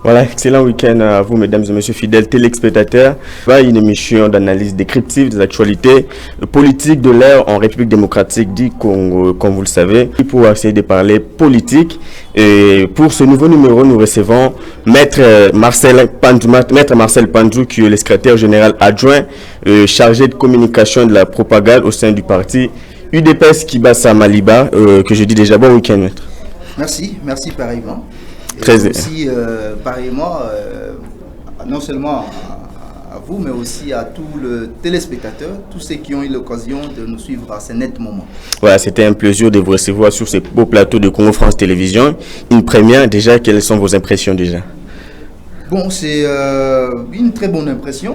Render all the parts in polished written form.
Voilà, excellent week-end à vous, mesdames et messieurs fidèles téléspectateurs. Une émission d'analyse décryptive des actualités politiques de l'ère en République démocratique du Congo, comme vous le savez. Pour essayer de parler politique, et pour ce nouveau numéro, nous recevons Maître Marcel Pandjou, qui est le secrétaire général adjoint chargé de communication et de la propagande au sein du parti UDPS Kibasa Maliba, que je dis déjà bon week-end, maître. Merci pareillement. Très et aussi pareillement, non seulement à vous, mais aussi à tous les téléspectateurs, tous ceux qui ont eu l'occasion de nous suivre à ce net moment. Voilà, c'était un plaisir de vous recevoir sur ce beau plateau de Congo France Télévisions. Une première, déjà, quelles sont vos impressions déjà? Bon, c'est une très bonne impression.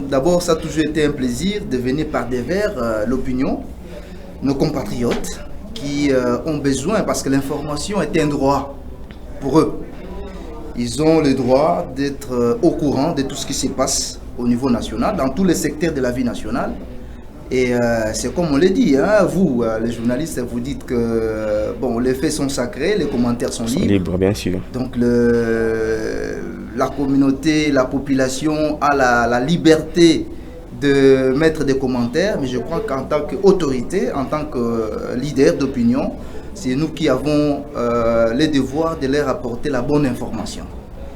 D'abord, ça a toujours été un plaisir de venir par devers l'opinion, nos compatriotes qui ont besoin, parce que l'information est un droit pour eux. Ils ont le droit d'être au courant de tout ce qui se passe au niveau national, dans tous les secteurs de la vie nationale. Et c'est comme on l'a dit, hein, vous, les journalistes, vous dites que bon, les faits sont sacrés, les commentaires sont libres. Bien sûr. Donc la communauté, la population a la liberté de mettre des commentaires, mais je crois qu'en tant qu'autorité, en tant que leader d'opinion, c'est nous qui avons le devoir de leur apporter la bonne information.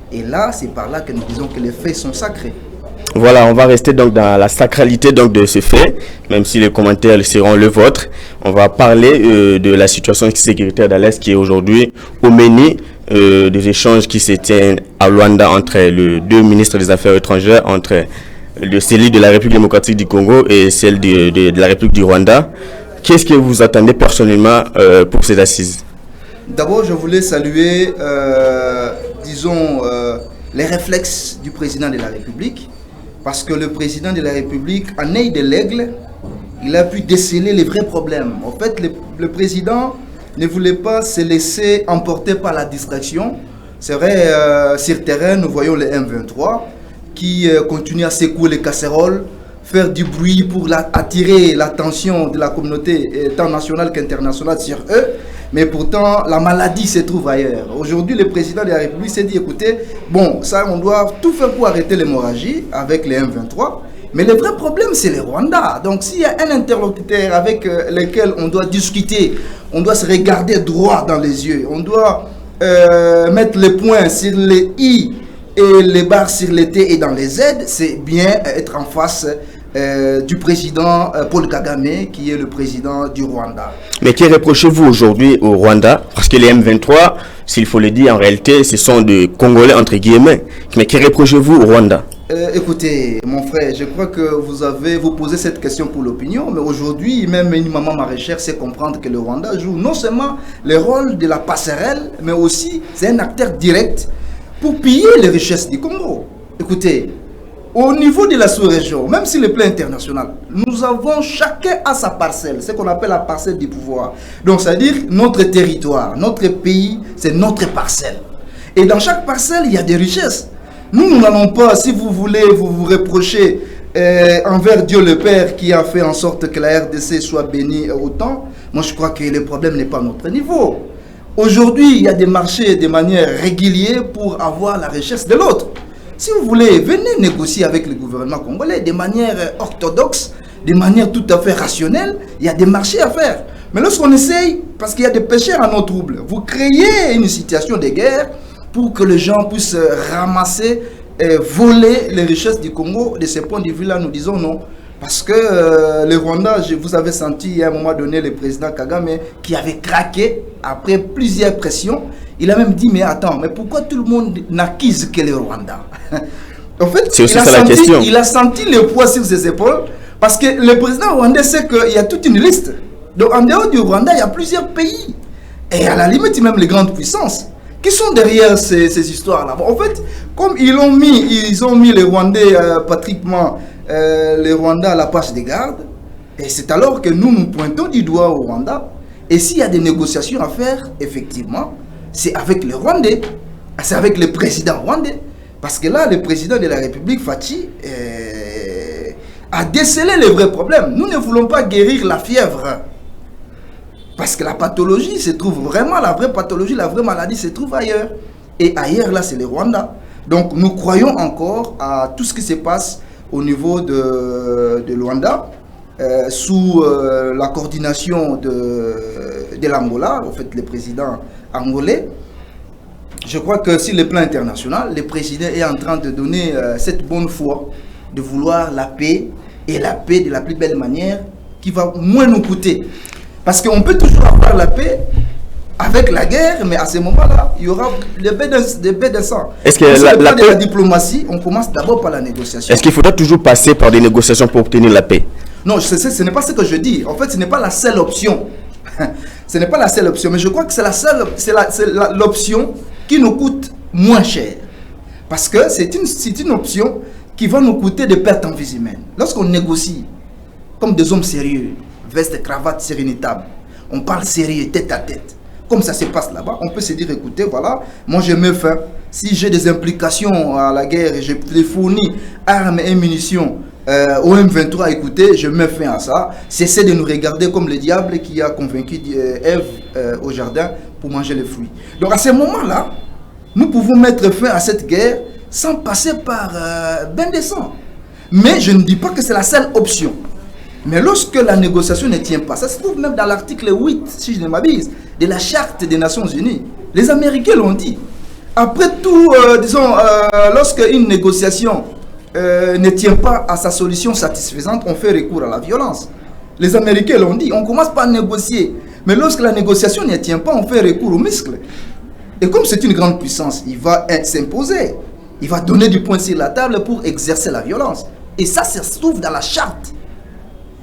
Et là, c'est par là que nous disons que les faits sont sacrés. Voilà, on va rester donc dans la sacralité donc de ce fait, même si les commentaires seront le vôtre. On va parler de la situation sécuritaire dans l'Est qui est aujourd'hui au menu des échanges qui se tiennent à Luanda entre les deux ministres des Affaires étrangères, entre celui de la République démocratique du Congo et celle de la République du Rwanda. Qu'est-ce que vous attendez personnellement pour ces assises? D'abord, je voulais saluer, disons, les réflexes du président de la République, parce que le président de la République, en œil de l'aigle, il a pu déceler les vrais problèmes. En fait, le président ne voulait pas se laisser emporter par la distraction. C'est vrai, sur terrain, nous voyons les M23 qui continuent à secouer les casseroles, faire du bruit pour attirer l'attention de la communauté tant nationale qu'internationale sur eux, mais pourtant la maladie se trouve ailleurs. Aujourd'hui, le président de la République s'est dit, écoutez, bon, ça on doit tout faire pour arrêter l'hémorragie avec les M23, mais le vrai problème c'est le Rwanda. Donc s'il y a un interlocuteur avec lequel on doit discuter, on doit se regarder droit dans les yeux, on doit mettre les points sur les I et les barres sur les T et dans les Z, c'est bien être en face du président Paul Kagame, qui est le président du Rwanda. Mais que reprochez-vous aujourd'hui au Rwanda? Parce que les M23, s'il faut le dire, en réalité, ce sont des Congolais entre guillemets. Mais que reprochez-vous au Rwanda? Écoutez, mon frère, je crois que vous posez cette question pour l'opinion, mais aujourd'hui, même une maman maraîchère sait comprendre que le Rwanda joue non seulement le rôle de la passerelle, mais aussi c'est un acteur direct pour piller les richesses du Congo. Écoutez, au niveau de la sous-région, même sur le plan international, nous avons chacun à sa parcelle, ce qu'on appelle la parcelle du pouvoir. Donc, c'est-à-dire notre territoire, notre pays, c'est notre parcelle. Et dans chaque parcelle, il y a des richesses. Nous n'allons pas, si vous voulez, vous reprocher envers Dieu le Père qui a fait en sorte que la RDC soit bénie autant. Moi, je crois que le problème n'est pas à notre niveau. Aujourd'hui, il y a des marchés de manière régulière pour avoir la richesse de l'autre. Si vous voulez, venez négocier avec le gouvernement congolais de manière orthodoxe, de manière tout à fait rationnelle. Il y a des marchés à faire. Mais lorsqu'on essaye, parce qu'il y a des pêcheurs à nos troubles, vous créez une situation de guerre pour que les gens puissent ramasser et voler les richesses du Congo. De ce point de vue-là, nous disons non. Parce que le Rwanda, vous avez senti à un moment donné le président Kagame qui avait craqué après plusieurs pressions. Il a même dit, mais attends, mais pourquoi tout le monde n'accuse que le Rwanda? En fait, il a senti le poids sur ses épaules parce que le président rwandais sait qu'il y a toute une liste. Donc en dehors du Rwanda, il y a plusieurs pays. Et à la limite, même les grandes puissances qui sont derrière ces histoires-là. Bon, en fait, comme ils ont mis les Rwandais pratiquement les Rwandais à la page des gardes, et c'est alors que nous pointons du doigt au Rwanda. Et s'il y a des négociations à faire, effectivement, c'est avec les Rwandais, c'est avec le président rwandais. Parce que là, le président de la République, Fachi, a décelé les vrais problèmes. Nous ne voulons pas guérir la fièvre. Parce que la pathologie se trouve vraiment, la vraie pathologie, la vraie maladie se trouve ailleurs. Et ailleurs, là, c'est le Rwanda. Donc, nous croyons encore à tout ce qui se passe au niveau de Luanda, sous la coordination de l'Angola, en fait, le président angolais. Je crois que sur le plan international, le président est en train de donner cette bonne foi de vouloir la paix, et la paix de la plus belle manière qui va moins nous coûter. Parce qu'on peut toujours avoir la paix avec la guerre, mais à ce moment-là, il y aura des baies de sang. Est-ce que la diplomatie, on commence d'abord par la négociation. Est-ce qu'il faudra toujours passer par des négociations pour obtenir la paix? Non, ce n'est pas ce que je dis. En fait, ce n'est pas la seule option. Ce n'est pas la seule option, mais je crois que c'est l'option qui nous coûte moins cher. Parce que c'est une option qui va nous coûter des pertes en vie humaine. Lorsqu'on négocie comme des hommes sérieux, veste, cravate, sérénitable, on parle sérieux, tête à tête, comme ça se passe là-bas, on peut se dire, écoutez, voilà, moi je me fais, si j'ai des implications à la guerre et je fournis armes et munitions au M23, écoutez, je me fais à ça, cessez de nous regarder comme le diable qui a convaincu Ève au jardin pour manger les fruits. Donc à ce moment-là, nous pouvons mettre fin à cette guerre sans passer par bain de sang. Mais je ne dis pas que c'est la seule option. Mais lorsque la négociation ne tient pas, ça se trouve même dans l'article 8, si je ne m'abuse, de la Charte des Nations Unies. Les Américains l'ont dit. Après tout, lorsque une négociation ne tient pas à sa solution satisfaisante, on fait recours à la violence. Les Américains l'ont dit. On commence par négocier. Mais lorsque la négociation ne tient pas, on fait recours aux muscles. Et comme c'est une grande puissance, il va s'imposer. Il va donner du poing sur la table pour exercer la violence. Et ça se trouve dans la Charte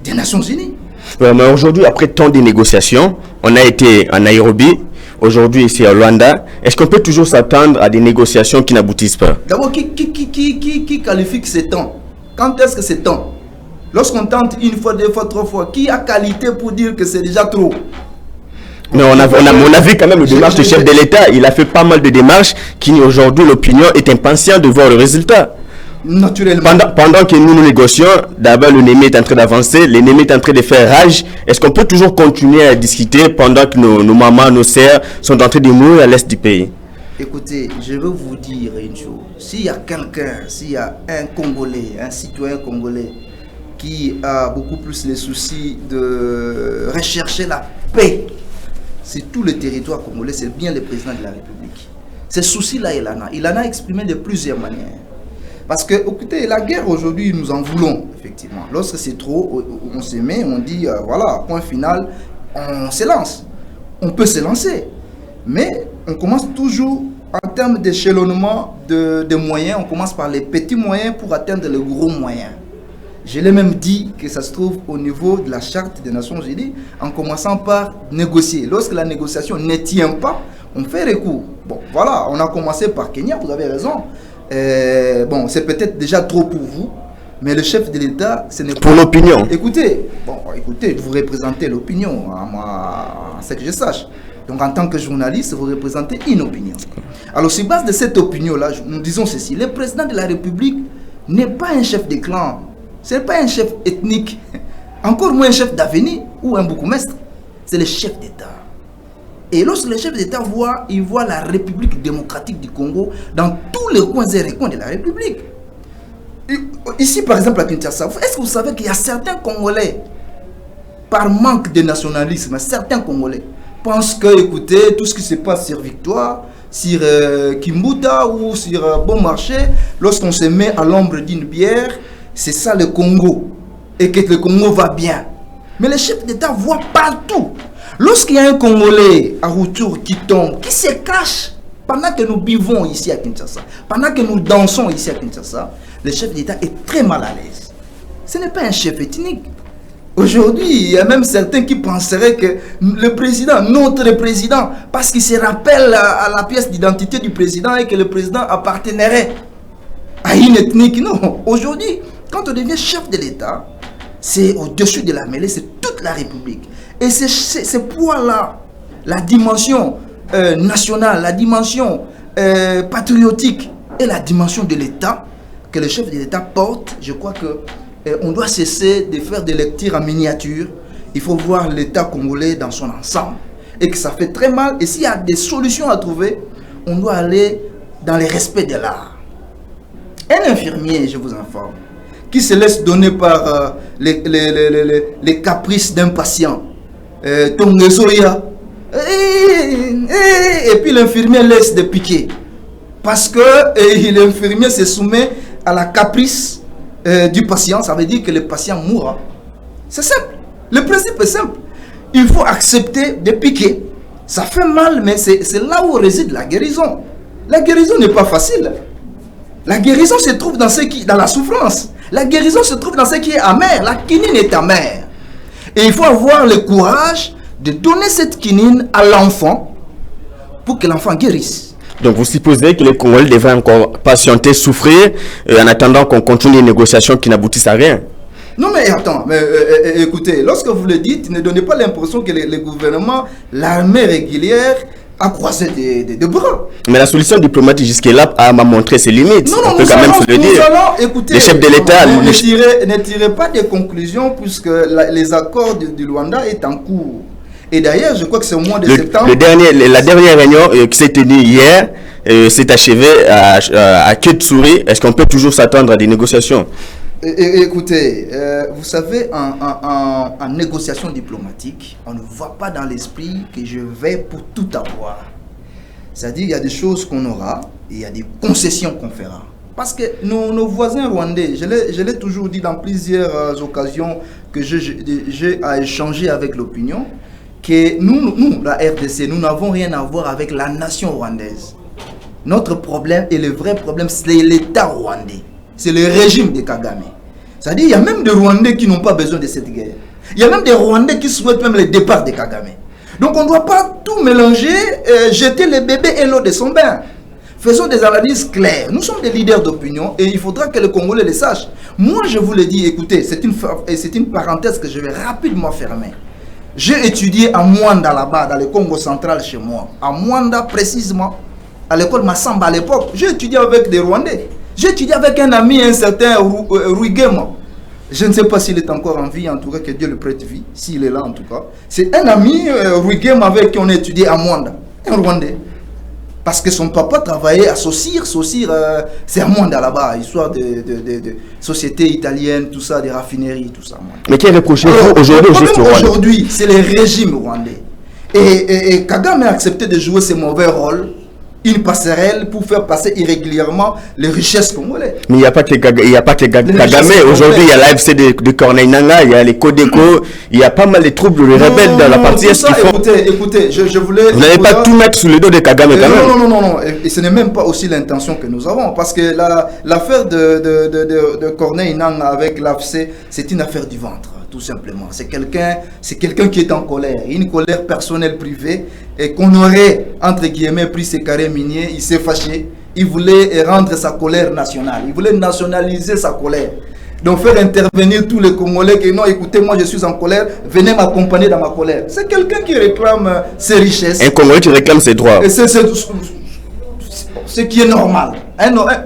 des Nations Unies. Mais aujourd'hui, après tant de négociations, on a été en Nairobi, aujourd'hui ici à Luanda. Est-ce qu'on peut toujours s'attendre à des négociations qui n'aboutissent pas? D'abord, qui qualifie ces temps? Quand est-ce que c'est temps? Lorsqu'on tente une fois, deux fois, trois fois, qui a qualité pour dire que c'est déjà trop? Mais on a vu quand même le démarche du chef de l'État. Il a fait pas mal de démarches qui aujourd'hui l'opinion est impatiente de voir le résultat. Naturellement. Pendant que nous négocions, d'abord l'ennemi est en train d'avancer, l'ennemi est en train de faire rage. Est-ce qu'on peut toujours continuer à discuter pendant que nos mamans, nos sœurs sont en train de mourir à l'est du pays? Écoutez, je veux vous dire une chose. S'il y a quelqu'un, s'il y a un Congolais, un citoyen congolais qui a beaucoup plus les soucis de rechercher la paix, c'est tout le territoire congolais, c'est bien le président de la République. Ces soucis-là, il en a exprimé de plusieurs manières. Parce que, écoutez, la guerre aujourd'hui, nous en voulons, effectivement. Lorsque c'est trop, on se met, on dit, voilà, point final, on se lance. On peut se lancer. Mais on commence toujours, en termes d'échelonnement de moyens, on commence par les petits moyens pour atteindre les gros moyens. Je l'ai même dit que ça se trouve au niveau de la Charte des Nations Unies, en commençant par négocier. Lorsque la négociation ne tient pas, on fait recours. Bon, voilà, on a commencé par Kenya, vous avez raison. Bon, c'est peut-être déjà trop pour vous, mais le chef de l'État, ce n'est pas... Pour l'opinion. Écoutez, vous représentez l'opinion, à ce que je sache. Donc, en tant que journaliste, vous représentez une opinion. Alors, sur base de cette opinion-là, nous disons ceci. Le président de la République n'est pas un chef de clan. Ce n'est pas un chef ethnique. Encore moins un chef d'avenir ou un bourgmestre. C'est le chef d'État. Et lorsque le chef d'État voit la République démocratique du Congo dans tous les coins et recoins de la République. Ici, par exemple, à Kinshasa, est-ce que vous savez qu'il y a certains Congolais, par manque de nationalisme, certains Congolais pensent que, écoutez, tout ce qui se passe sur Victoire, sur Kimbuta ou sur Bon Marché, lorsqu'on se met à l'ombre d'une bière, c'est ça le Congo. Et que le Congo va bien. Mais le chef d'État voit partout. Lorsqu'il y a un Congolais à retour qui tombe, qui se cache, pendant que nous vivons ici à Kinshasa, pendant que nous dansons ici à Kinshasa, le chef d'État est très mal à l'aise. Ce n'est pas un chef ethnique. Aujourd'hui, il y a même certains qui penseraient que le président, notre président, parce qu'il se rappelle à la pièce d'identité du président et que le président appartiendrait à une ethnique. Non, aujourd'hui, quand on devient chef de l'État, c'est au-dessus de la mêlée, c'est toute la République. Et c'est ce poids-là, la dimension nationale, la dimension patriotique et la dimension de l'État que le chef de l'État porte, je crois que on doit cesser de faire des lectures en miniature. Il faut voir l'État congolais dans son ensemble. Et que ça fait très mal. Et s'il y a des solutions à trouver, on doit aller dans le respect de l'art. Un infirmier, je vous informe, qui se laisse donner par les caprices d'un patient, et puis l'infirmier laisse de piquer. Parce que l'infirmier se soumet à la caprice du patient, ça veut dire que le patient mourra. C'est simple. Le principe est simple. Il faut accepter de piquer. Ça fait mal, mais c'est là où réside la guérison. La guérison n'est pas facile. La guérison se trouve dans la souffrance. La guérison se trouve dans ce qui est amer. La quinine est amère. Et il faut avoir le courage de donner cette quinine à l'enfant pour que l'enfant guérisse. Donc vous supposez que les Congolais devraient encore patienter, souffrir, en attendant qu'on continue les négociations qui n'aboutissent à rien? Non mais attends, écoutez, lorsque vous le dites, ne donnez pas l'impression que le gouvernement, l'armée régulière, a croisé des bras. Mais la solution diplomatique jusque-là m'a montré ses limites. Non, on peut quand même se le dire. Écoutez, les chefs de l'État... Ne tirez pas des conclusions puisque les accords du Luanda est en cours. Et d'ailleurs, je crois que c'est au mois de septembre... La dernière réunion qui s'est tenue hier s'est achevée à Ketsuri. Est-ce qu'on peut toujours s'attendre à des négociations? Écoutez, vous savez, en négociation diplomatique, on ne voit pas dans l'esprit que je vais pour tout avoir. C'est-à-dire, il y a des choses qu'on aura et il y a des concessions qu'on fera. Parce que nos voisins rwandais, je l'ai toujours dit dans plusieurs occasions que j'ai à échanger avec l'opinion, que nous, la RDC, nous n'avons rien à voir avec la nation rwandaise. Notre problème et le vrai problème, c'est l'État rwandais. C'est le régime de Kagame. C'est-à-dire, il y a même des Rwandais qui n'ont pas besoin de cette guerre. Il y a même des Rwandais qui souhaitent même le départ de Kagame. Donc on ne doit pas tout mélanger, jeter le bébé et l'eau de son bain. Faisons des analyses claires. Nous sommes des leaders d'opinion et il faudra que les Congolais le sachent. Moi, je vous le dis, écoutez, c'est une parenthèse que je vais rapidement fermer. J'ai étudié à Mwanda là-bas, dans le Congo central chez moi. À Mwanda précisément, à l'école Massamba à l'époque. J'ai étudié avec des Rwandais. J'ai étudié avec un ami, un certain Ruigema. Je ne sais pas s'il est encore en vie, en tout cas que Dieu le prête vie, s'il est là en tout cas. C'est un ami, Ruigema, avec qui on a étudié à Mwanda, un Rwandais. Parce que son papa travaillait à Saucir, c'est à Mwanda là-bas, histoire de sociétés italiennes, tout ça, des raffineries, tout ça. Mais qui est reproché aujourd'hui au juste Rwanda? Aujourd'hui, c'est le régime rwandais. Et Kagame a accepté de jouer ce mauvais rôle, une passerelle pour faire passer irrégulièrement les richesses congolaises. Mais il n'y a pas que Kagame. Aujourd'hui, il y a l'AFC de Corneille Nangaa, il y a les Codeco, il y a pas mal de troubles rebelles dans la partie est. Écoutez, je voulais... Vous n'allez pas tout mettre sous le dos de Kagame quand même. Non. Et ce n'est même pas aussi l'intention que nous avons. Parce que l'affaire de Corneille Nangaa avec l'AFC, c'est une affaire du ventre. Tout simplement, c'est quelqu'un qui est en colère, une colère personnelle privée, et qu'on aurait, entre guillemets, pris ses carrés miniers, il s'est fâché, il voulait rendre sa colère nationale, il voulait nationaliser sa colère. Donc faire intervenir tous les Congolais qui non, écoutez, moi je suis en colère, venez m'accompagner dans ma colère. C'est quelqu'un qui réclame ses richesses. Un Congolais qui réclame ses droits. Et c'est ce qui est normal.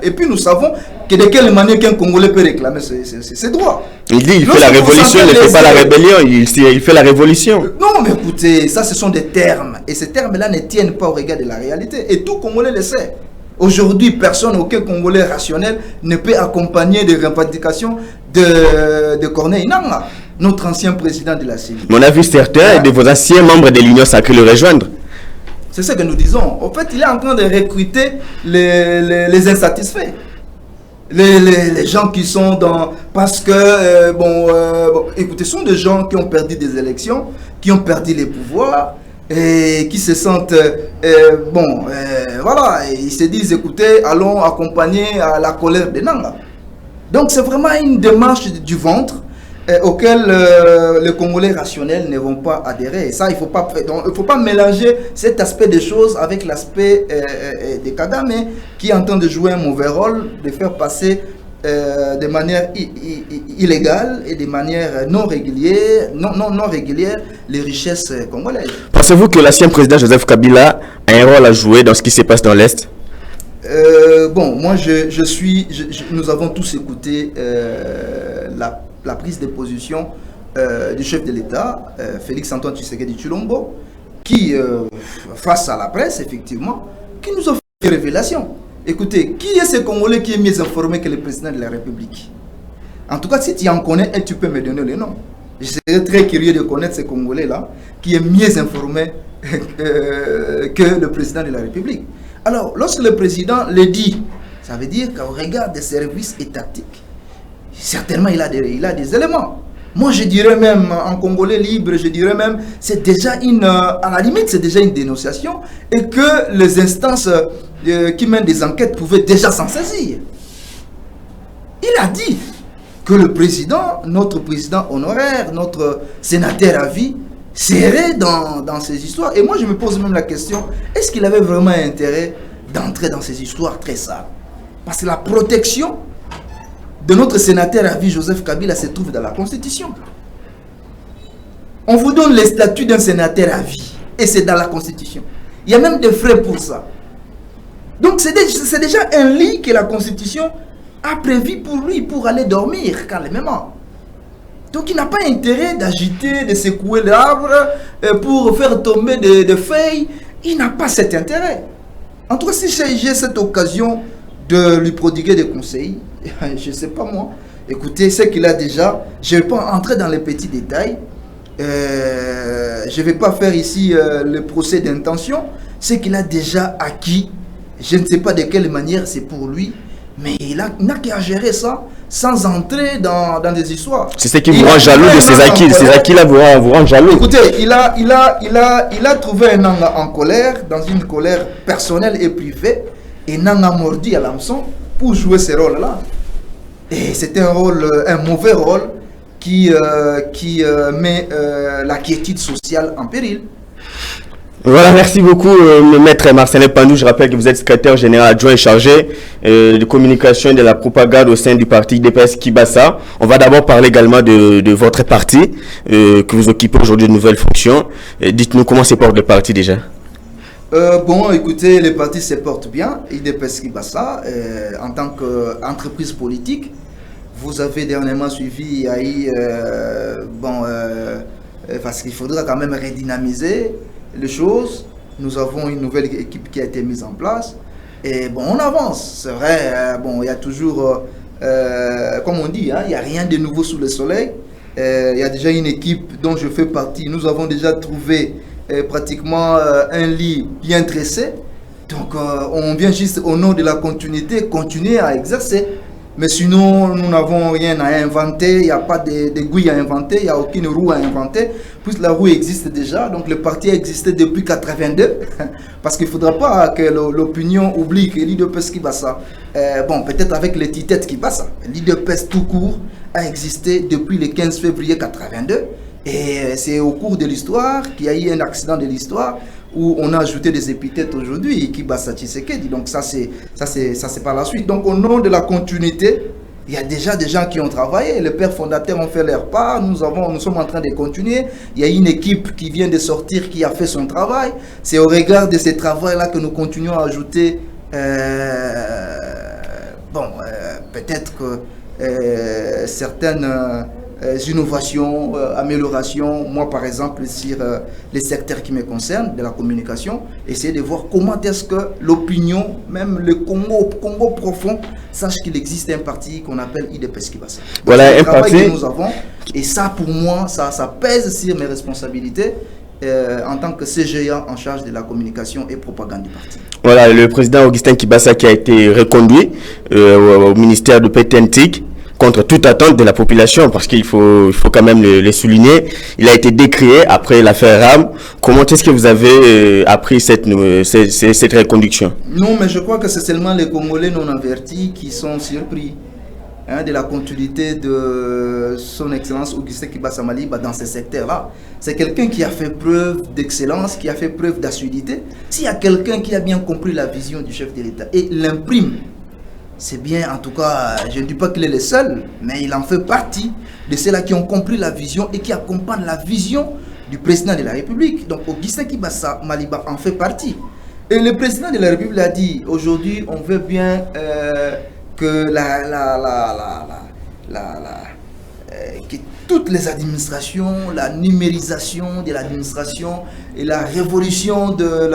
Et puis nous savons que de quelle manière qu'un Congolais peut réclamer ses droits. Il dit il fait la révolution, il ne fait pas la rébellion, il fait la révolution. Non mais écoutez, ça ce sont des termes. Et ces termes-là ne tiennent pas au regard de la réalité. Et tout Congolais le sait. Aujourd'hui, aucun Congolais rationnel ne peut accompagner des revendications de Corneille Nangaa, notre ancien président de la CENI. On a vu certains de vos anciens membres de l'Union sacrée le rejoindre. C'est ce que nous disons. En fait, il est en train de recruter les insatisfaits. Les gens qui sont dans... Parce que, écoutez, ce sont des gens qui ont perdu des élections, qui ont perdu les pouvoirs, et qui se sentent... voilà, et ils se disent, écoutez, allons accompagner à la colère de Nangaa. Donc, c'est vraiment une démarche du ventre auquel les Congolais rationnels ne vont pas adhérer. Et ça, il ne faut pas mélanger cet aspect des choses avec l'aspect de Kagame qui est en train de jouer un mauvais rôle, de faire passer de manière illégale et de manière non régulière les richesses congolaises. Pensez-vous que l'ancien président Joseph Kabila a un rôle à jouer dans ce qui se passe dans l'Est? Moi, nous avons tous écouté la prise de position du chef de l'État, Félix-Antoine Tshisekedi Tshilombo, qui, face à la presse, effectivement, qui nous a révélation. Écoutez, qui est ce Congolais qui est mieux informé que le président de la République? En tout cas, si tu en connais un, tu peux me donner le nom. Je serais très curieux de connaître ce Congolais-là qui est mieux informé que le président de la République. Alors, lorsque le président le dit, ça veut dire qu'au regard des services étatiques, certainement il a des éléments. Moi, je dirais même, en Congolais libre, je dirais même, c'est déjà à la limite, c'est déjà une dénonciation et que les instances qui mènent des enquêtes pouvaient déjà s'en saisir. Il a dit que le président, notre président honoraire, notre sénateur à vie, serait dans ces histoires. Et moi, je me pose même la question, est-ce qu'il avait vraiment intérêt d'entrer dans ces histoires très sales? Parce que la protection de notre sénateur à vie, Joseph Kabila, se trouve dans la Constitution. On vous donne les statuts d'un sénateur à vie, et c'est dans la Constitution. Il y a même des frais pour ça. Donc c'est déjà un lit que la Constitution a prévu pour lui, pour aller dormir calmement. Donc il n'a pas intérêt d'agiter, de secouer l'arbre pour faire tomber des feuilles. Il n'a pas cet intérêt. En tout cas, si j'ai cette occasion de lui prodiguer des conseils, je ne sais pas moi, écoutez, ce qu'il a déjà, je ne vais pas entrer dans les petits détails, je ne vais pas faire ici le procès d'intention, ce qu'il a déjà acquis, je ne sais pas de quelle manière c'est pour lui, mais il n'a qu'à gérer ça sans entrer dans des histoires. C'est ce qui vous rend jaloux de ces acquis. Ces acquis-là vous rendent jaloux. Écoutez, il a trouvé un angle en colère, dans une colère personnelle et privée, et n'en a mordi à l'hameçon pour jouer ce rôle-là. Et c'est un mauvais rôle qui met la quiétude sociale en péril. Voilà, merci beaucoup, maître Marcelin Pandou. Je rappelle que vous êtes secrétaire général adjoint et chargé de communication et de la propagande au sein du parti IDPS Kibasa. On va d'abord parler également de votre parti, que vous occupez aujourd'hui de nouvelles fonctions. Dites-nous comment se porte le parti déjà. Bon, écoutez, le parti se porte bien. IDPS Kibasa, en tant qu'entreprise politique, vous avez dernièrement suivi parce qu'il faudra quand même redynamiser les choses. Nous avons une nouvelle équipe qui a été mise en place et bon, on avance, c'est vrai. Il y a toujours comme on dit, il n'y a rien de nouveau sous le soleil. Il y a déjà une équipe dont je fais partie. Nous avons déjà trouvé pratiquement un lit bien tressé, donc on vient juste au nom de la continuité continuer à exercer. Mais sinon, nous n'avons rien à inventer, il n'y a pas d'aiguille à inventer, il n'y a aucune roue à inventer, puisque la roue existe déjà. Donc le parti a existé depuis 1982, parce qu'il ne faudra pas que l'opinion oublie que l'IDPS Kibasa, peut-être avec l'étiquette Kibasa, l'IDPS tout court a existé depuis le 15 février 1982. Et c'est au cours de l'histoire qu'il y a eu un accident de l'histoire où on a ajouté des épithètes aujourd'hui, Kibasa Tshisekedi. Donc ça c'est par la suite. Donc au nom de la continuité, il y a déjà des gens qui ont travaillé. Les pères fondateurs ont fait leur part. Nous sommes en train de continuer. Il y a une équipe qui vient de sortir qui a fait son travail. C'est au regard de ce travail-là que nous continuons à ajouter. Peut-être que certaines innovations, améliorations, moi par exemple sur les secteurs qui me concernent de la communication, essayer de voir comment est-ce que l'opinion, même le Congo profond, sache qu'il existe un parti qu'on appelle IDPS Kibasa. Voilà un parti que nous avons, et ça pour moi, ça pèse sur mes responsabilités en tant que CGA en charge de la communication et propagande du parti. Voilà, le président Augustin Kibasa qui a été reconduit au ministère de PTNTIC contre toute attente de la population, parce qu'il faut quand même le souligner. Il a été décrié après l'affaire RAM. Comment est-ce que vous avez appris cette reconduction? Non, mais je crois que c'est seulement les Congolais non avertis qui sont surpris de la continuité de son excellence Augustin Kibasa Maliba dans ce secteur-là. C'est quelqu'un qui a fait preuve d'excellence, qui a fait preuve d'assiduité. S'il y a quelqu'un qui a bien compris la vision du chef de l'État et l'imprime, c'est bien, en tout cas, je ne dis pas qu'il est le seul, mais il en fait partie de ceux-là qui ont compris la vision et qui accompagnent la vision du président de la République. Donc Augustin Kibasa Maliba en fait partie. Et le président de la République a dit, aujourd'hui, on veut bien que que toutes les administrations, la numérisation de l'administration et la révolution de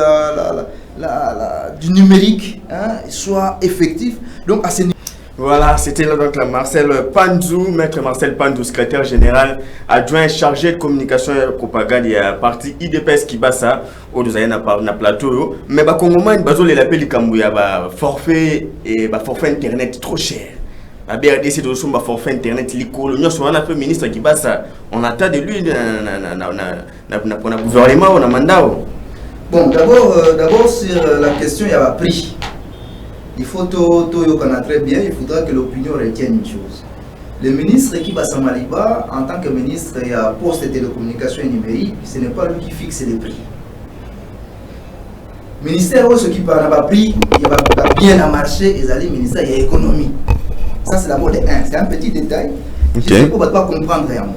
du numérique soit effectif. Donc à ce niveau. Voilà, c'était donc Marcel Pandou, maître Marcel Pandou, secrétaire général adjoint chargé de communication et propagande et parti IDPS qui bat ça au na plateau. Mais bah Congoma il bazo les l'appel Kambuya bah forfait et bah forfait internet trop cher. La BRDC de son forfait internet l'icône. Nous sommes un peu ministre qui bat ça. On attend de lui na gouvernement on a mandat. Bon, d'abord sur la question il y a un prix. Il faut tout connaître très bien, il faudra que l'opinion retienne une chose. Le ministre qui va Samaliba, en tant que ministre et à poste de télécommunications et numérique, ce n'est pas lui qui fixe les prix. Le ministère où ce qui n'a pas pris, il va bien à marché, et le ministère il y a économie. Ça c'est d'abord le 1, c'est un petit détail. Okay. Je sais qu'on ne va pas comprendre réellement.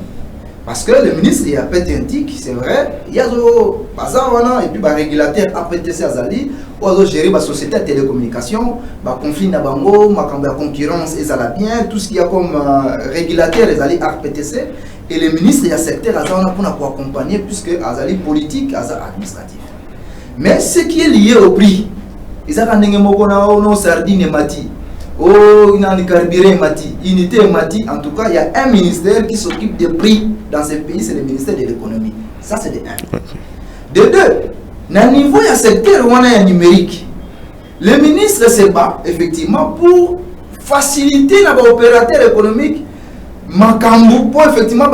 Parce que le ministre il a pété un tic, c'est vrai, il y a et puis le régulateur APTC Azali, ou gérer la société de télécommunication, le conflit Nabango, la concurrence et ça va bien, tout ce qu'il y a comme régulateur Azali APTC, et le ministre il y a secteur Azali pour accompagner, puisque Azali politique, Azali administratif. Mais ce qui est lié au prix, ils ont sardine mati. Oh, il y a un carburant mati, unité mati. En tout cas, il y a un ministère qui s'occupe des prix dans ce pays, c'est le ministère de l'économie. Ça, c'est de 1. De 2, dans le niveau, il y a un secteur où on a un numérique. Le ministre se bat, effectivement, pour faciliter l'opérateur économique. Makambu, pour effectivement,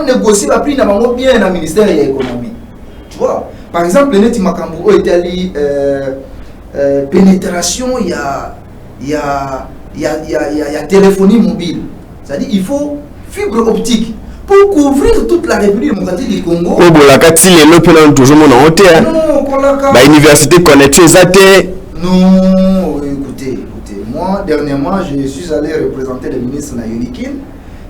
négocier le prix bien dans le ministère de l'économie. Tu vois, par exemple, le net Makambu, où est allé pénétration, il y a téléphonie mobile. C'est-à-dire il faut fibre optique pour couvrir toute la République démocratique du Congo. Oh, bon, la Cathy, les lopes, toujours mon hôtel. Non, la université connectée, ça non, écoutez, moi, dernièrement, je suis allé représenter le ministre Nayonikin.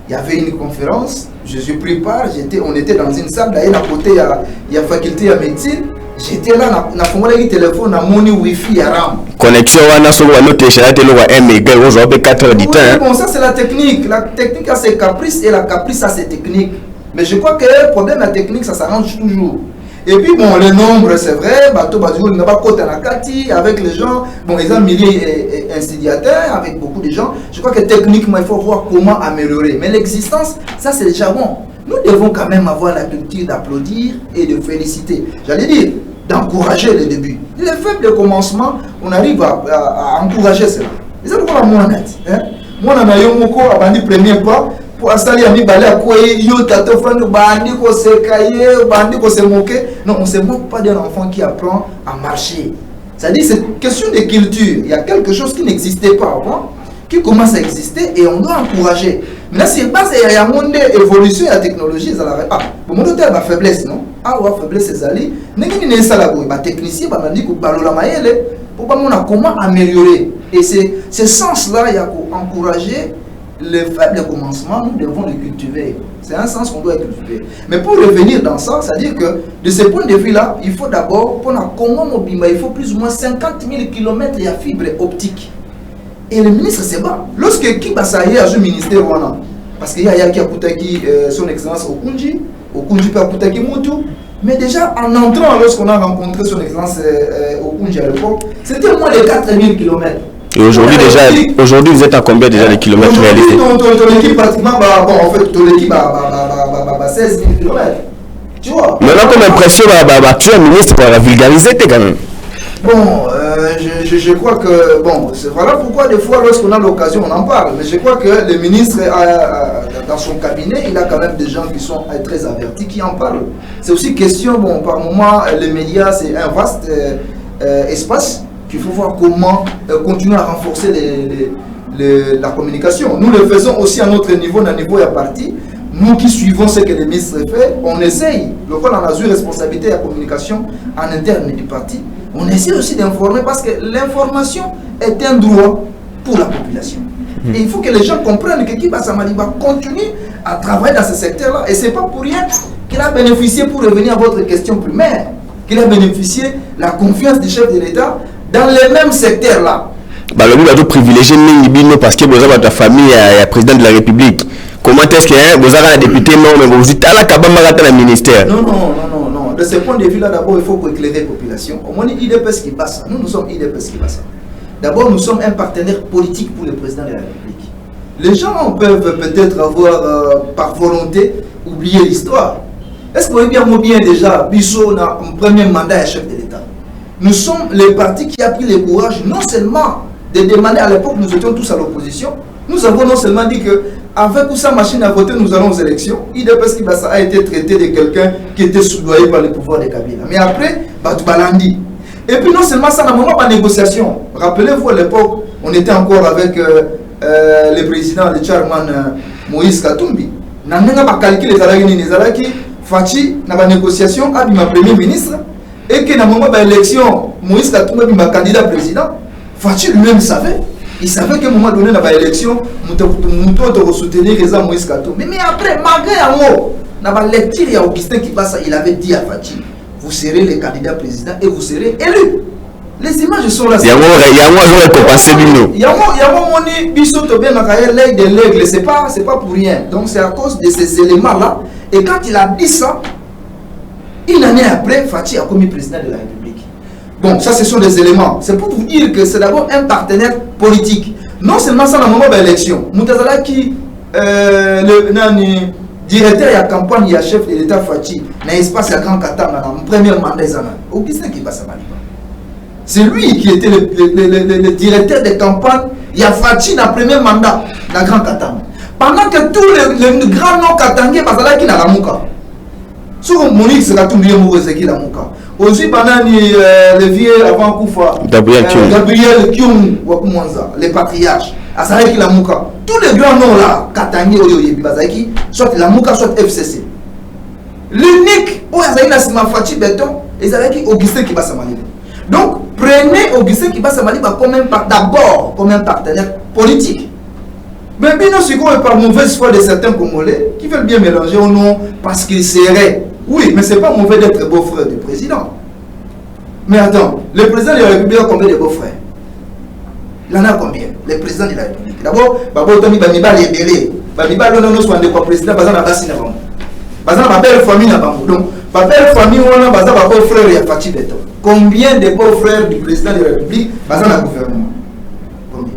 Il y avait une conférence, je suis pris part, on était dans une salle, d'ailleurs, à côté, il y a faculté de médecine. J'étais là, na fongolaki téléphone, na moni wifi ya RAM. Connexion wana soko wa note chala telo wa 1 méga on joue 4 heures du temps. Bon, ça c'est la technique. La technique c'est caprice et la caprice ça c'est technique. Mais je crois que le problème la technique ça s'arrange toujours. Et puis bon, le nombre c'est vrai, bateau bazou n'a pas côté na kati avec les gens, bon ils ont milliers insidiateurs avec beaucoup de gens. Je crois que techniquement il faut voir comment améliorer. Mais l'existence, ça c'est déjà bon. Nous devons quand même avoir la culture d'applaudir et de féliciter. J'allais dire d'encourager le début. Le fait de commencement, on arrive à encourager cela. Et c'est pourquoi moi, moi, on a dit premier pas pour installer un balai à quoi yo tato fan bandi ko se cailler, bandi ko se moquer. Non, on ne se moque pas d'un enfant qui apprend à marcher. C'est-à-dire c'est une question de culture. Il y a quelque chose qui n'existait pas avant, qui commence à exister et on doit encourager. Mais là, c'est base il y a un monde d'évolution et la technologie, ça l'arrête pas. Pour mon hôtel, ma faiblesse, non? Ah, ouais, faiblesse, c'est Ali. N'est-ce pas la ma technicien, ma dit que balola maïle, pour pas mon comment améliorer. Et c'est ce sens-là, il y a pour encourager le faible commencement, nous devons le cultiver. C'est un sens qu'on doit cultiver. Mais pour revenir dans ça, c'est-à-dire que de ce point de vue-là, il faut d'abord, pour la Congo Mobimba, il faut plus ou moins 50 000 km de fibre optique. Et le ministre se bat. Lorsque Kibasaye a joué au ministère, parce qu'il y a qui a Koutaki, son excellence Okunji peut Koutaki Moutou, mais déjà en entrant, lorsqu'on a rencontré son excellence Okunji à l'époque, c'était au moins les 4 000 km. Et aujourd'hui, aujourd'hui, vous êtes à combien déjà de kilomètres réalisés? Ton équipe pratiquement, bon, en fait, ton équipe a 16 000 km. Tu vois? Maintenant, comme impression, tu es ministre pour la vulgariser, quand même. Bon, je crois que, bon, voilà pourquoi des fois, lorsqu'on a l'occasion, on en parle. Mais je crois que le ministre, dans son cabinet, il a quand même des gens qui sont très avertis, qui en parlent. C'est aussi question, bon, par moment, les médias, c'est un vaste espace qu'il faut voir comment continuer à renforcer la communication. Nous le faisons aussi à notre niveau, d'un niveau et à partie. Nous qui suivons ce que le ministre fait, on essaye, le rôle en a eu responsabilité de la communication en interne du parti, on essaie aussi d'informer parce que l'information est un droit pour la population. Et il faut que les gens comprennent que Kiba Samaliba continue à travailler dans ce secteur-là. Et ce n'est pas pour rien qu'il a bénéficié, pour revenir à votre question primaire, qu'il a bénéficié de la confiance du chef de l'État dans les mêmes secteurs-là. Bah, le gouvernement privilégié parce que vous avez ta famille et président de la République. Comment est-ce que vous avez un député non, mais vous dites à la Kabama dans le ministère? Non. de ce point de vue-là, d'abord, il faut éclairer la population. Au moins, IDPS qui passe. Nous sommes IDPS qui passe. D'abord, nous sommes un partenaire politique pour le président de la République. Les gens peuvent peut-être avoir, par volonté, oublié l'histoire. Est-ce que vous voyez bien déjà, Bissot a un premier mandat à chef de l'État? Nous sommes les partis qui ont pris le courage non seulement de demander, à l'époque nous étions tous à l'opposition, nous avons non seulement dit que avec ou sa machine à voter nous allons aux élections, IDPS Kibasa a été traité de quelqu'un qui était soudoyé par le pouvoir de Kabila. Mais après, Batubalandi. Et puis non seulement ça, dans le moment de négociation, rappelez-vous à l'époque, on était encore avec le président, le chairman Moïse Katumbi. Nous avons pas calculé les Alaki, Fachi, dans la négociation, a dit ma premier ministre, et que dans le moment de l'élection, Moïse Katumbi est candidat président. Fachi lui-même savait. Il savait qu'à un moment donné, dans l'élection, nous devons soutenir Moïse Katumbi. Mais après, malgré l'amour, dans la lecture, il y a Augustin Kibasa, il avait dit à Fachi, vous serez le candidat président et vous serez élu. Les images sont là. Il y a un compensé du nous. Il y a un moni, Bissot, bien dans l'aigle de l'aigle, c'est pas pour rien. Donc c'est à cause de ces éléments-là. Et quand il a dit ça, une année après, Fachi a commis président de la République. Bon, ça ce sont des éléments. C'est pour vous dire que c'est d'abord un partenaire politique. Non seulement ça dans le moment de l'élection. Moutazala qui, le directeur de la campagne, il y a chef de l'État Fachi, dans l'espace à Grand Katanga, dans le premier mandat, Augustin qui passe à Maliba. C'est lui qui était le directeur de campagne, il y a Fachi dans le premier mandat, dans Grand Katanga. Pendant que tous les grands noms katangais, parce qu'il y a la Mouka. Sur Monique, c'est la tout bien mauvaise qui la Mouka. Aussi, pendant le vieux avant Koufa, Gabriel Kyung, les patriarches, à Sarek la Mouka. Tous les grands noms là, Katangais, soit la Mouka, soit FCC. L'unique, où il y a Sima Fachi Béton, et c'est Augustin qui va s'amalier. Donc, prenez Augustin qui va s'amalier d'abord comme un partenaire politique. Mais bien sûr, par mauvaise foi de certains Congolais qui veulent bien mélanger au nom parce qu'ils seraient. Oui, mais ce n'est pas mauvais d'être beau-frère du président. Mais attends, le président de la République a combien de beaux-frères? Il en a combien? Le président de la République. D'abord, Tommy Bamiba est belé. Bamiba non soit un président, Bazan a bassin avant. Bazan a belle famille là-bas. Donc, ma belle famille, on a Bazan a beau-frère et a Fachi Beton. Combien de beaux-frères du président de la République, Bazan a gouvernement? Combien?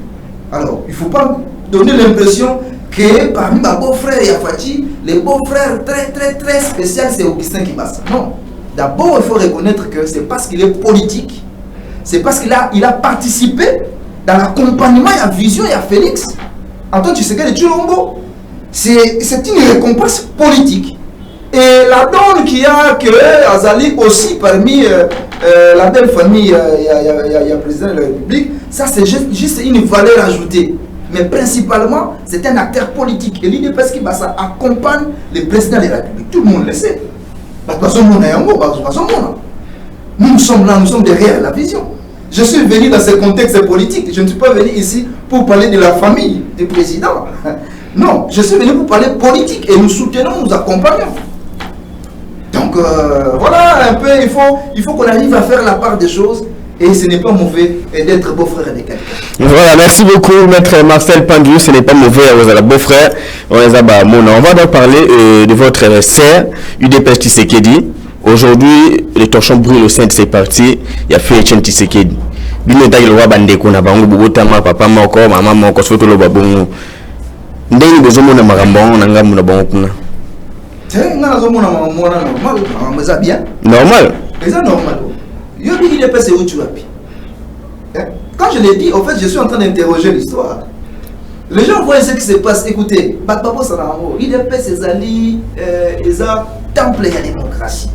Alors, il ne faut pas donner l'impression que parmi mes beaux-frères et Fachi, les beaux-frères très spécial, c'est Augustin Kibasa. Non. D'abord, il faut reconnaître que c'est parce qu'il est politique, c'est parce qu'il a participé dans l'accompagnement et la vision et à Félix. Antoine Tshisekedi de Tshilombo. C'est une récompense politique. Et la donne qu'il y a que Azali aussi parmi la belle famille, il y a président de la République, ça c'est juste une valeur ajoutée. Mais principalement, c'est un acteur politique. Et l'IDPS qui accompagne le président de la République. Tout le monde le sait. Nous sommes là, nous sommes derrière la vision. Je suis venu dans ce contexte politique. Je ne suis pas venu ici pour parler de la famille du président. Non, je suis venu pour parler politique. Et nous soutenons, nous accompagnons. Donc voilà un peu, il faut qu'on arrive à faire la part des choses. Et ce n'est pas mauvais d'être beau-frère de quelqu'un. Voilà, merci beaucoup, maître Marcel Pandu. Ce n'est pas mauvais, vous êtes beau-frère. On va donc parler de votre sœur, UDPS Tshisekedi. Aujourd'hui, les torchons brûlent au sein de ces partis. Il y a fait Etienne Tshisekedi. Bino tagi lo bande ko na bango bogota ma papa moko mama moko soto lo babongo. Ndeni bezomo na marambo na ngamu na bango kuna. C'est na zo mona mona normal, mais ça bien. Normal. C'est normal. Quand je l'ai dit, en fait, je suis en train d'interroger l'histoire. Les gens voient ce qui se passe. Écoutez, IDPS Ezali, Eza, temple de la démocratie.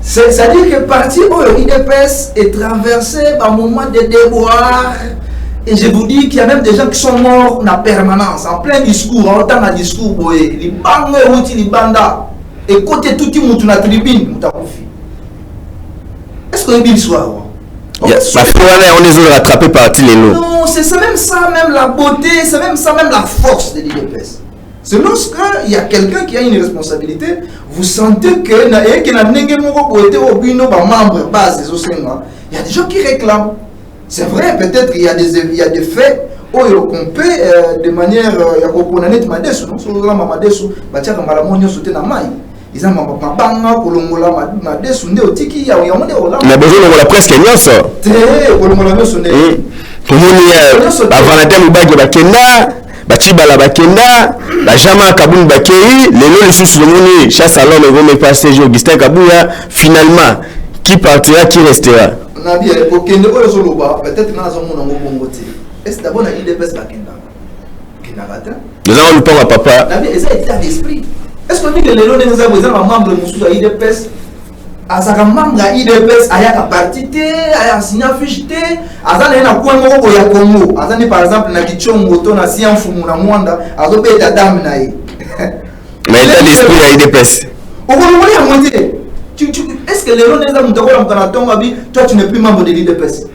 C'est-à-dire que parti IDPS est traversé par un moment de déboire. Et je vous dis qu'il y a même des gens qui sont morts en permanence, en plein discours, en temps de discours. Les bangs, les banda. Et côté tout le monde, la tribune, est-ce qu'on est bien l'histoire? On est rattrapé par les lots. Non, c'est même ça, même la beauté, c'est même ça, même la force de l'IDPS. C'est lorsqu'il y a quelqu'un qui a une responsabilité, vous sentez que il y a des gens qui réclament. C'est vrai, peut-être qu'il y a des faits où on peut de manière ils ont ma banga kolongola ma desunde otiki ya yamonde ola na besoin de la presque nyonso te kolongola no sonne tomoni bavanater mibagi bakenda bachibala bakenda bajama kabuni bakei lelo lisusu tomoni chasse à l'homme evome passer Augustin Kabuya finalement qui partira qui restera na bien okende oyo soloba peut-être na zo mona ngobongo te est d'abord na IDPS bakenda kena bata nous avons le temps à papa na bien ça état d'esprit est-ce que les lelo neza boza ba membre musu ya IDPS azaka membre ya IDPS ayaka parti te aya signa fiche te azana na kwa ngoko ya Congo azani par exemple na Kichongo to na Sianfumu na Mwanda azobeta dame na ye mais l'état d'esprit ya IDPS okolongoli ya monte est-ce que les gens neza mutakola mkanatonga bi toi tu n'es plus membre de l'IDPS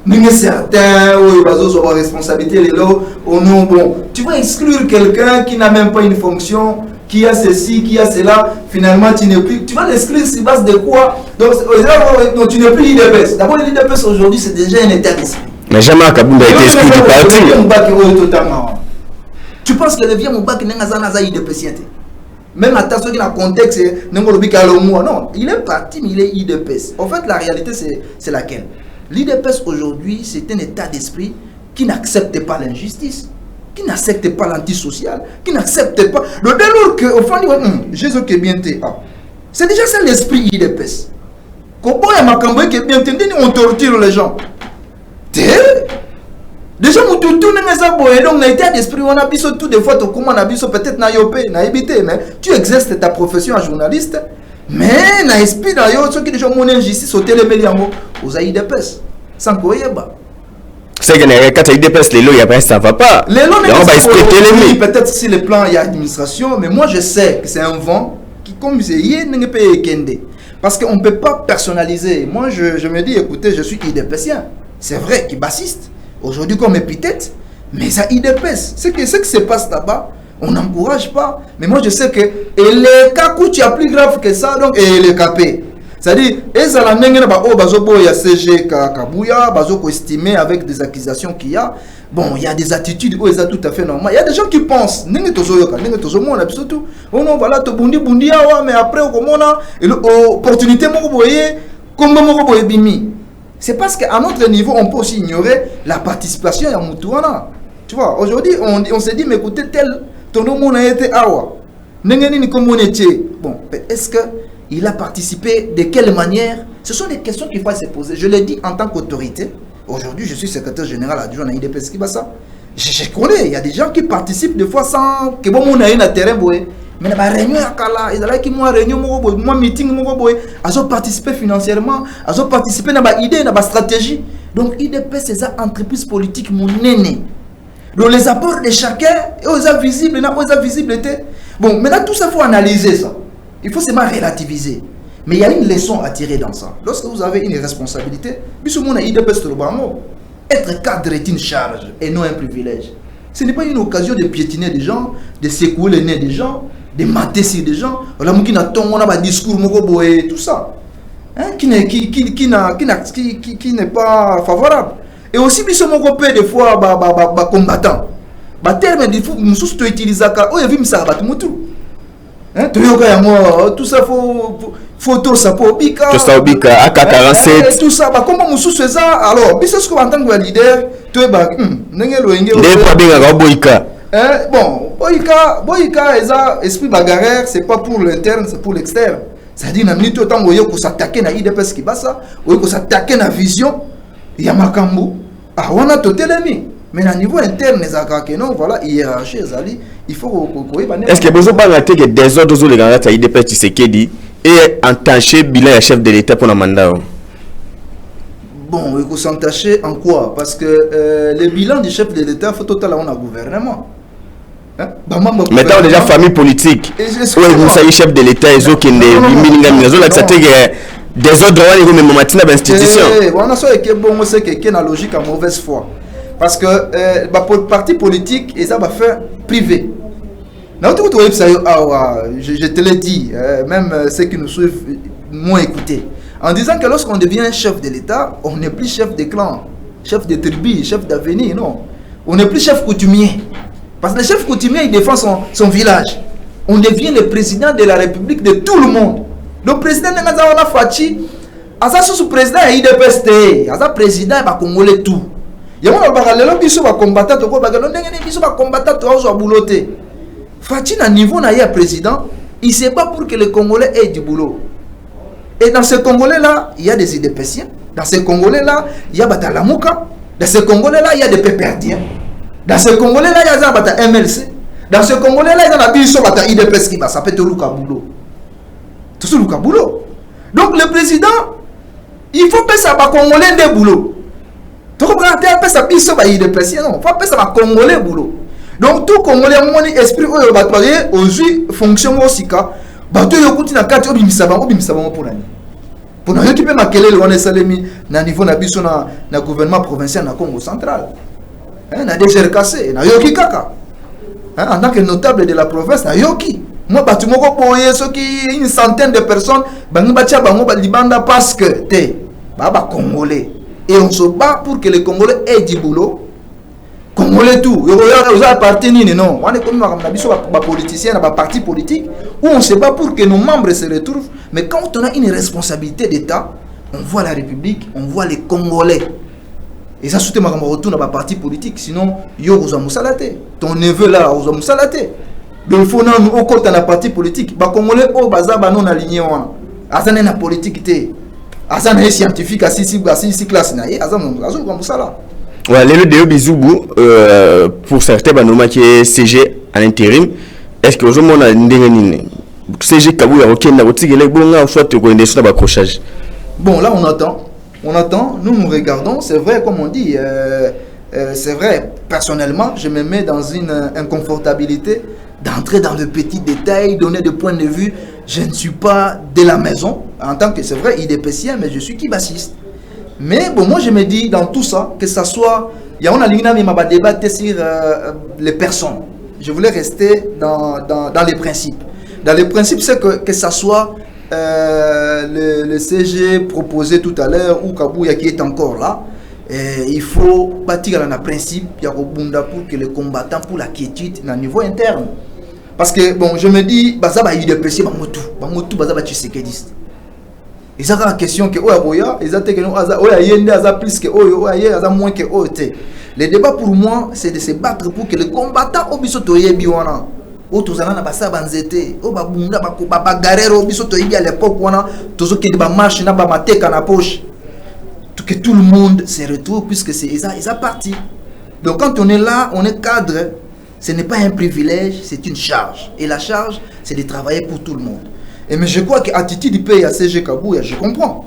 mais certains oui bazo sur responsabilité les lots au nom bon tu vas exclure quelqu'un qui n'a même pas une fonction qui a ceci qui a cela finalement tu n'es plus tu vas l'exclure sur base de quoi donc tu n'es plus l'IDPS d'abord l'IDPS aujourd'hui c'est déjà un état d'esprit mais jamais Kabunda a été exclu du parti tu penses que le vieux Moubaki n'est pas IDPS même attention qu'il a un contexte non il est parti mais il est IDPS en fait la réalité c'est laquelle l'IDPS aujourd'hui c'est un état d'esprit qui n'accepte pas l'injustice qui n'accepte pas l'antisocial qui n'accepte pas le délire que au fond Jésus qui est bien c'est déjà ça l'esprit IDPS quand on torture les gens déjà nous tout donc l'état d'esprit on a biso tout des fois comment on a biso peut-être na yopé na évité mais tu exerces ta profession en journaliste mais na esprit na yo ceux qui déjà mon injustice au télémédiango aux IDPS sans koyeba c'est que quand IDPS les lots il y a pas ça va pas les lots on va expliquer les peut-être si le plan il y a administration mais moi je sais que c'est un vent qui comme c'est yé n'est pas kende parce qu'on peut pas personnaliser moi je me dis écoutez je suis IDPSien c'est vrai qui bassiste aujourd'hui comme épithète, mais ça IDPS. Ce qui se passe là-bas, on n'encourage pas. Mais moi je sais que les cas il y a plus grave que ça, donc et les capés. C'est-à-dire, il y a CG Kabuya, estimé avec des accusations qu'il y a. Bon, il y a des attitudes où c'est tout à fait normal. Il y a des gens qui pensent, mais après, opportunité, c'est parce qu'à notre niveau, on peut aussi ignorer la participation à Moutouana. Tu vois, aujourd'hui, on s'est dit, mais écoutez, tel, ton nom a été awa. Bon, est-ce qu'il a participé? De quelle manière? Ce sont des questions qu'il faut se poser. Je l'ai dit en tant qu'autorité. Aujourd'hui, je suis secrétaire général adjoint à IDPS Kibasa. Je connais, il y a des gens qui participent des fois sans que bon on ait un terrain. Mais la réunion à Kala, ils allaient qui moi réunion moi meeting ils ont participé financièrement, ils ont participé dans ma idée, dans ma stratégie. Donc IDPS c'est ça entreprise politique mon néné. Donc les apports de chacun, ils sont visibles, ils sont visibles. Bon, maintenant tout ça faut analyser ça. Il faut seulement relativiser. Mais il y a une leçon à tirer dans ça. Lorsque vous avez une responsabilité, être cadre est une charge et non un privilège. Ce n'est pas une occasion de piétiner des gens, de secouer les nez des gens, de mater sur des gens. On a un discours, tout ça. Hein, qui n'est pas favorable. Et aussi, des fois, combattants. Terme, nous sommes utilisés. Tout ça, photo ça pour Bika AK47 tout ça comment nous c'est ça alors bis ce qu'on entend que leader tu es ba bon boyka eza esprit bagarreur c'est pas pour l'interne c'est pour l'externe ça dit na minute autant voyer pour s'attaquer na IDPS qui basa ou pour s'attaquer na vision ya makambo on a tout ennemi mais à niveau interne les attaques non voilà hiérarchie ezali il faut est-ce que besoin pas que des autres les gars à IDPS Tshisekedi et entacher bilan à chef de l'État pour le mandat. Bon, il faut s'entacher en quoi? Parce que le bilan du chef de l'État, il faut totalement un gouvernement. Hein? Maintenant, déjà famille politique. Oui, vous savez, chef de l'État, ils ont des ordres, ils ont des institutions. On a ça qui est la logique à mauvaise foi. Parce que le parti politique, ils ont fait privé. Je te l'ai dit, même ceux qui nous suivent m'ont écouté. En disant que lorsqu'on devient chef de l'État, on n'est plus chef de clan, chef de tribu, chef d'avenir, non. On n'est plus chef coutumier. Parce que le chef coutumier, il défend son village. on devient le président de la République de tout le monde. Le président de Nazawana Fachi, asa sous président et IDPST, asa président va congolais tout. Yamona bakalelo biso ba combattant to ko bakalo ndenge biso ba combattant to zo bouloté. Fachi na niveau na ya président, il sait pas pour que les Congolais aient du boulot. Et dans ces Congolais là, il y a des IDPSiens. Dans ces Congolais là, il y a Batalamouka. Dans ces Congolais là, il y a des Péperdiens. Dans ces Congolais là, il y a Bata MLC. Dans ce Congolais là, il y a Biso Bata IDPS qui va s'appeler Luka Boulot. Tout ce Luka Boulot. Donc le président, il faut payer ça à Congolais des boulot. Tu comprends? Tu peux ça Biso Bata IDPS, non. Il faut payer ça à Congolais boulot. Donc tout Congolais, mon esprit, aujourd'hui, fonctionne aussi. Bato yokuti na kati obimisaba pour nani. Pour nous occuper ma kelele wana salemi na niveau na biso na gouvernement provincial na Congo central. Na DGRKC na yoki kaka. En tant que notable de la province na yoki. Moi batu moko boye soki une centaine de personnes bangi batia bango ba libanda parce que te baba congolais et on se bat pour que les Congolais aient du boulot. Congolais tout, vous appartenez non. On est comme des politiciens, des partis politiques où on se bat pour que nos membres se retrouvent. Mais quand on a une responsabilité d'État, on voit la République, on voit les Congolais. Et ça, c'est un retour dans les partis politiques. Sinon, yo vous salate. Ton neveu là, vous salate. Donc il faut nous au côté de la parti politique. Les Congolais au bazar non aligné. Azan na politique té. Azan est scientifique à 6 classes na. Azan comme ça là. Ouais, le Déo Bizoubou, pour certains, qui est CG à l'intérim, est-ce que aujourd'hui on a une CG Kabou, soit accrochage. Bon, là on attend, nous regardons, c'est vrai, comme on dit, c'est vrai, personnellement, je me mets dans une inconfortabilité d'entrer dans le petit détail, donner des points de vue. Je ne suis pas de la maison, en tant que, c'est vrai, IDPSien, mais je suis kibassiste. Mais bon, moi je me dis dans tout ça, que ça soit, il y a un ligne mais m'a débattu sur les personnes. Je voulais rester dans les principes. Dans les principes, c'est que ça soit le CG proposé tout à l'heure ou Kabouya qui est encore là. Et il faut bâtir un principe pour que les combattants pour la quiétude à niveau interne. Parce que bon, je me dis, Bazaba il est Bamotu Bazaba Tshisekedi. Et ça la question que oya ils attaquent nous oya yende aza plus que oya aza moins que ote. Le débat pour moi c'est de se battre pour que les combattants obiso toyebi wana o tozana na basa banzete o babunda ba bagarero obiso toyebi à l'époque wana tozo ke ba marche na ba mateka na poche que tout le monde se retrouve puisque c'est ils a parti. Donc quand on est là, on est cadre, ce n'est pas un privilège, c'est une charge et la charge c'est de travailler pour tout le monde. Et mais je crois que l'attitude du pays à CG Kabouya, je comprends.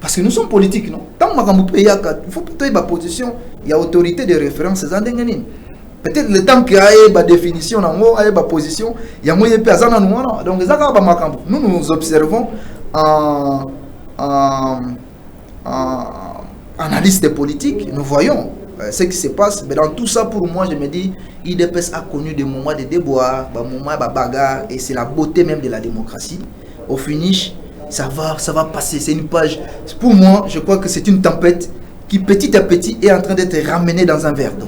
Parce que nous sommes politiques, non? Tant que il faut plutôt ma position, il y a autorité de référence. Peut-être le temps qu'il y a une définition, il y a une position, il y a moyen de faire ça. Donc, nous observons en analyse des politiques, nous voyons ce qui se passe. Mais dans tout ça, pour moi, je me dis, IDPS a connu des moments de déboire, des moments de bagarre, et c'est la beauté même de la démocratie. Au finish, ça va passer. C'est une page. Pour moi, je crois que c'est une tempête qui, petit à petit, est en train d'être ramenée dans un verre d'eau.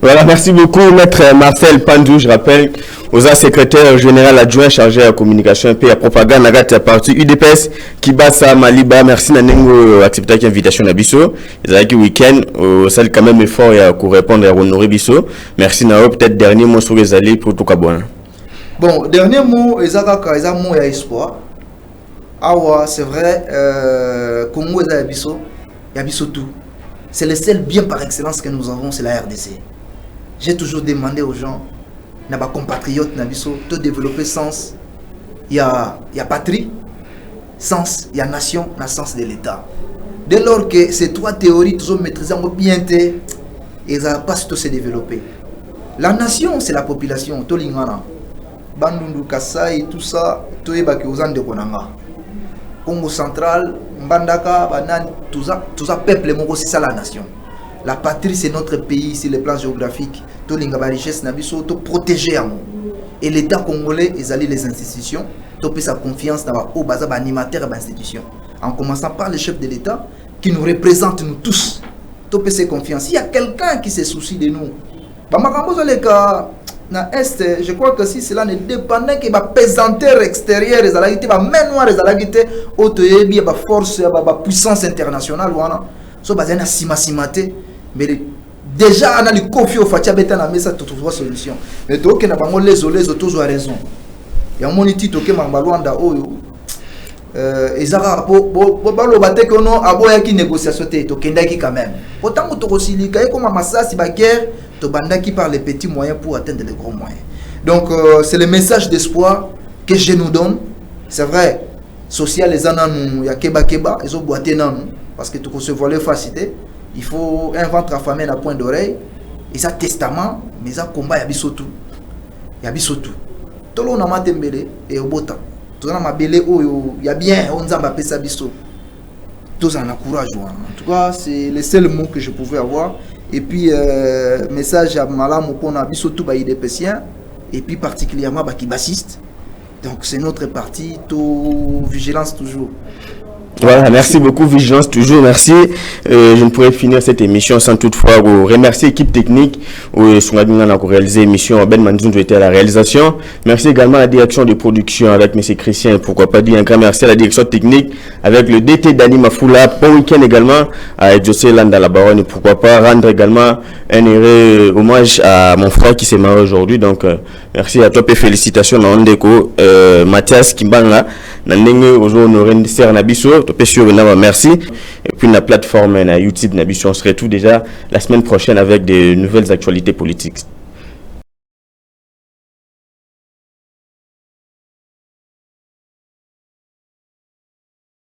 Voilà, merci beaucoup, maître Marcel Pandou. Je rappelle, aux secrétaire général adjoint chargé de la communication et de la propagande, la partie UDPS, qui bat ça, Maliba. Merci d'avoir accepté l'invitation à Bisso. Ils ont week-end, ça quand même effort pour répondre à honorer Bisso. Merci, Nao. Peut-être dernier mot sur les alliés pour tout Kabouana. Bon, dernier mot, ils ont mot et espoir. Ah ouais, c'est vrai, Congo est à Bisso, il y a Bisso tout. C'est le seul bien par excellence que nous avons, c'est la RDC. J'ai toujours demandé aux gens, nos compatriotes, de développer sens. Il y a patrie, sens, il y a nation, il y a sens de l'État. Dès lors que ces trois théories, tous maîtrisées bien, ils n'ont pas surtout se développer. La nation, c'est la population. Tolingana, Bandundu, Kassai, tout ça, tout est baki aux Andes de Konanga. Congo central, Mbandaka, Banan, tout ça peuple, c'est ça la nation. La patrie, c'est notre pays, c'est le plan géographique. Tout le monde richesse, tout protéger. Et l'État congolais, ils allaient les institutions, tout sa confiance dans les animateurs de l'institution. En commençant par le chef de l'État, qui nous représente nous tous. Tout ses confiance. S'il y a quelqu'un qui se soucie de nous, na est, je crois que si cela ne dépendait que ba pesanteur extérieure les alagité ba main noire les alagité otoyebi ba force ba puissance internationale wana so ba zena simate mais déjà on a le confié au fatia beta na mesa to trouver solution mais to ke na bango les toujours raison ya moni tito ke mambalwanda oyo ezara bo balo baté que non aboya ki négociation te to kendaki quand même pourtant to kosilika comme masasi ba guerre to bandaki par les petits moyens pour atteindre les gros moyens. Donc c'est le message d'espoir que je nous donne. C'est vrai, social les ananou ya keba ils ont boité nan parce que tout se voler facilité, il faut un ventre affamé à point d'oreille et ça testament mais ça combat ya bisotu. Ya bisotu. Tolo na matembele et obota. To na mabele oyo ya bien on nzamba pesa biso. Tous en courage. En tout cas, c'est le seul mot que je pouvais avoir. Et puis, message à Malam pour Nabiso tout IDPCien, et puis particulièrement qui bassiste. Donc, c'est notre parti, tout vigilance toujours. Voilà, merci beaucoup, vigilance toujours, merci. Je ne pourrais finir cette émission sans toutefois remercier l'équipe technique où Sungaduna a réalisé l'émission. Ben Manzoun était à la réalisation. Merci également à la direction de production avec M. Christian, pourquoi pas dire un grand merci à la direction technique avec le DT Dani Mafoula. Bon week-end également à José Landa la Baronne et pourquoi pas rendre également un heureux hommage à mon frère qui s'est marié aujourd'hui. Donc, merci à toi et félicitations à Ondeko, Mathias Kimbanga, Nandenge, Ozo, Ser Nabiso. Merci. Et puis la plateforme YouTube Nabiso, on se retrouve déjà la semaine prochaine avec de nouvelles actualités politiques.